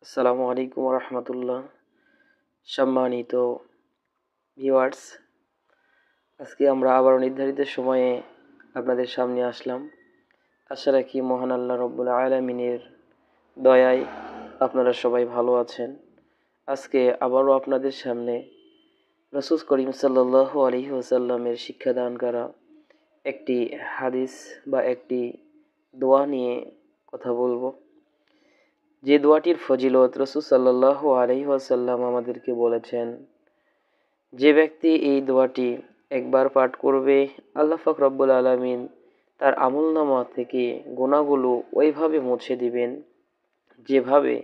আসসালামু আলাইকুম রহমতুল্লাহ। সম্মানিত ভিউয়ার্স, আজকে আমরা আবারও নির্ধারিত সময়ে আপনাদের সামনে আসলাম। আশা রাখি মহান আল্লাহ রব্বুল আলামিনের দয়ায় আপনারা সবাই ভালো আছেন। আজকে আবারও আপনাদের সামনে রাসূল করিম সাল্লাল্লাহু আলাইহি ওয়াসাল্লামের শিক্ষাদান করা একটি হাদিস বা একটি দোয়া নিয়ে কথা বলবো। যে দোয়াটির ফজিলত রাসূল সাল্লাল্লাহু আলাইহি ওয়াসাল্লাম আমাদেরকে বলেছেন, যে ব্যক্তি এই দোয়াটি একবার পাঠ করবে, আল্লাহ পাক রব্বুল আলামিন তার আমলনামা থেকে গুনাহগুলো ওইভাবে মুছে দিবেন যেভাবে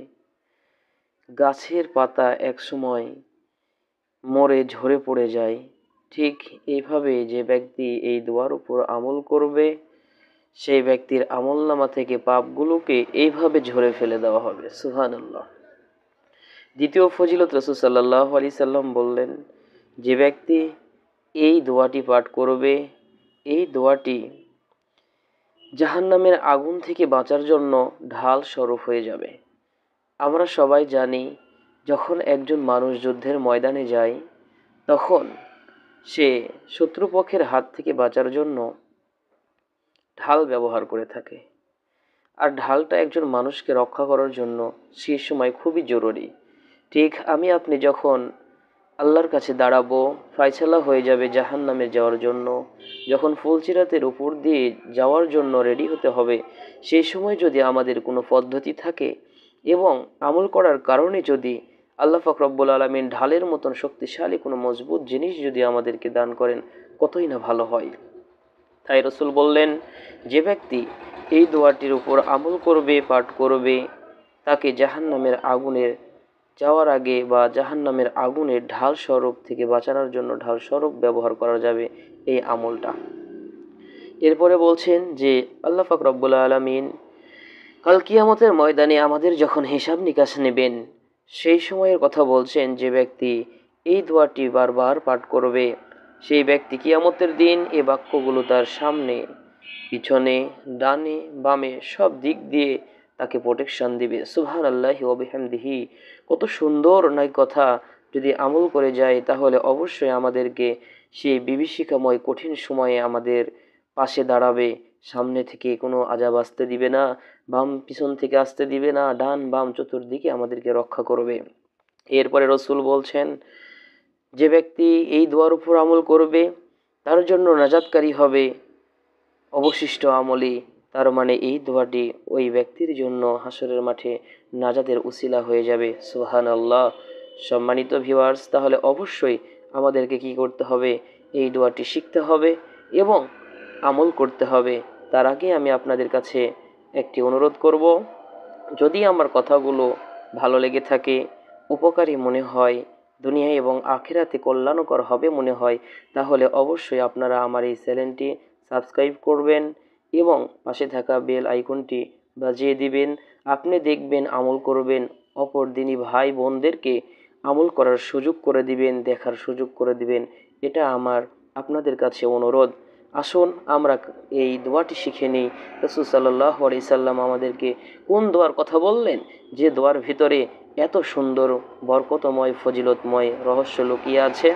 গাছের পাতা একসময় মরে ঝরে পড়ে যায়। ঠিক এইভাবে যে ব্যক্তি এই দোয়ার উপর আমল করবে, সেই ব্যক্তির আমলনামা থেকে পাপগুলোকে এইভাবে ঝরে ফেলে দেওয়া হবে। সুবহানাল্লাহ। দ্বিতীয় ফজিলত রাসূল সাল্লাল্লাহু আলাইহি সাল্লাম বললেন, যে ব্যক্তি এই দোয়াটি পাঠ করবে, এই দোয়াটি জাহান্নামের আগুন থেকে বাঁচার জন্য ঢাল স্বরূপ হয়ে যাবে। আমরা সবাই জানি, যখন একজন মানুষ যুদ্ধের ময়দানে যায়, তখন সে শত্রুপক্ষের হাত থেকে বাঁচার জন্য ঢাল ব্যবহার করে থাকে। আর ঢালটা একজন মানুষকে রক্ষা করার জন্য সেই সময় খুবই জরুরি। ঠিক আমি আপনি যখন আল্লাহর কাছে দাঁড়াবো, ফায়সালা হয়ে যাবে জাহান্নামে যাওয়ার জন্য, যখন ফুলসিরাতের উপর দিয়ে যাওয়ার জন্য রেডি হতে হবে, সেই সময় যদি আমাদের কোনো পদ্ধতি থাকে এবং আমল করার কারণে যদি আল্লাহ পাক রব্বুল আলামিন ঢালের মতন শক্তিশালী কোনো মজবুত জিনিস যদি আমাদেরকে দান করেন, কতই না ভালো হয়। তাই রাসূল বললেন, যে ব্যক্তি এই দোয়াটির উপর আমল করবে, পাঠ করবে, তাকে জাহান্নামের আগুনের যাওয়ার আগে বা জাহান্নামের আগুনের ঢাল স্বরূপ থেকে বাঁচানোর জন্য ঢাল স্বরূপ ব্যবহার করা যাবে এই আমলটা। এরপরে বলছেন যে আল্লাহ পাক রব্বুল আলামিন কাল কিয়ামতের ময়দানে আমাদের যখন হিসাব নিকাশ নেবেন, সেই সময়ের কথা বলছেন, যে ব্যক্তি এই দোয়াটি বারবার পাঠ করবে, সেই ব্যক্তি কিয়ামতের দিন এই বাক্যগুলো তার সামনে, পিছনে, ডানে, বামে সব দিক দিয়ে তাকে প্রোটেকশন দিবে। সুবহানাল্লাহি ওয়া বিহামদিহি। কত সুন্দর নয় কথা! যদি আমল করে যায়, তাহলে অবশ্যই আমাদেরকে সেই বিভীষিকাময় কঠিন সময়ে আমাদের পাশে দাঁড়াবে। সামনে থেকে কোনো আযাব আসতে দিবে না, পিছন থেকে আসতে দিবে না, ডান বাম চতুর্দিকে আমাদেরকে রক্ষা করবে। এরপরে রাসূল বলছেন, যে ব্যক্তি এই দোয়ার উপর আমল করবে, তার জন্য নাজাতকারী হবে অবশিষ্ট আমলই। তার মানে এই দোয়াটি ওই ব্যক্তির জন্য হাসরের মাঠে নাজাতের উসিলা হয়ে যাবে। সুবহানাল্লাহ। সম্মানিত ভিউয়ার্স, তাহলে অবশ্যই আমাদেরকে কি করতে হবে? এই দোয়াটি শিখতে হবে এবং আমল করতে হবে। তার আগে আমি আপনাদের কাছে একটি অনুরোধ করব, যদি আমার কথাগুলো ভালো লেগে থাকে, উপকারী মনে হয়, দুনিয়ায় এবং আখিরাতে কল্যাণকর হবে মনে হয়, তাহলে অবশ্যই আপনারা আমার এই চ্যানেলটি সাবস্ক্রাইব করবেন এবং পাশে থাকা বেল আইকনটি বাজিয়ে দিবেন। আপনি দেখবেন, আমল করবেন, অপর দিনী ভাই বোনদেরকে আমল করার সুযোগ করে দিবেন, দেখার সুযোগ করে দিবেন। এটা আমার আপনাদের কাছে অনুরোধ। আসুন আমরা এই দোয়াটি শিখে নিই। রাসূল সাল্লাল্লাহু আলাইহি সাল্লাম আমাদেরকে কোন দোয়ার কথা বললেন, যে দোয়ার ভিতরে এত সুন্দর বরকতময় ফজিলতময় রহস্য লুকিয়ে আছে।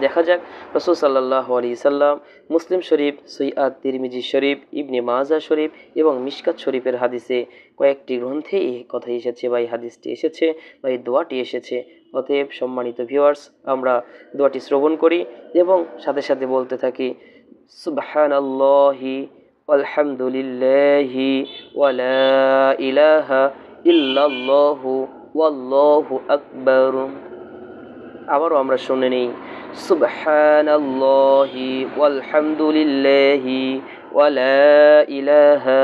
দেখা যাক রাসূল সাল্লাল্লাহু আলাইহি সাল্লাম মুসলিম শরীফ, সহিহ তিরমিজি শরীফ, ইবনে মাজাহ শরীফ এবং মিশকাত শরীফের হাদিসে কয়েকটি গ্রন্থে এই কথা এসেছে বা এই হাদিসটি এসেছে বা এই দোয়াটি এসেছে। অতএব সম্মানিত ভিউয়ার্স, আমরা দোয়াটি শ্রবণ করি এবং সাথে সাথে বলতে থাকি, সুবহানাল্লাহি আলহামদুলিল্লাহি ওয়া লা ইলাহা ইল্লাল্লাহু ওয়াল্লাহু আকবার। আবারও আমরা শুনে নেই, সুবহানাল্লাহি ওয়ালহামদুলিল্লাহি ওয়া লা ইলাহা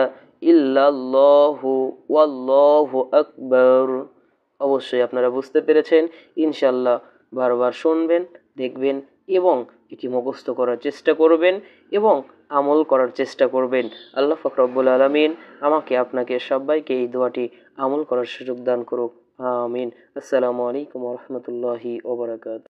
ইল্লাল্লাহু ওয়াল্লাহু আকবার। অবশ্যই আপনারা বুঝতে পেরেছেন। ইনশাআল্লাহ বারবার শুনবেন, দেখবেন এবং এটি মুখস্থ করার চেষ্টা করবেন এবং আমল করার চেষ্টা করবেন। আল্লাহ পাক রব্বুল আলামিন আমাকে আপনাকে সবাইকে এই দোয়াটি আমল করার সুযোগ দান করুক। আমিন। আসসালামু আলাইকুম ওয়া রাহমাতুল্লাহি ওয়া বারাকাতুহু।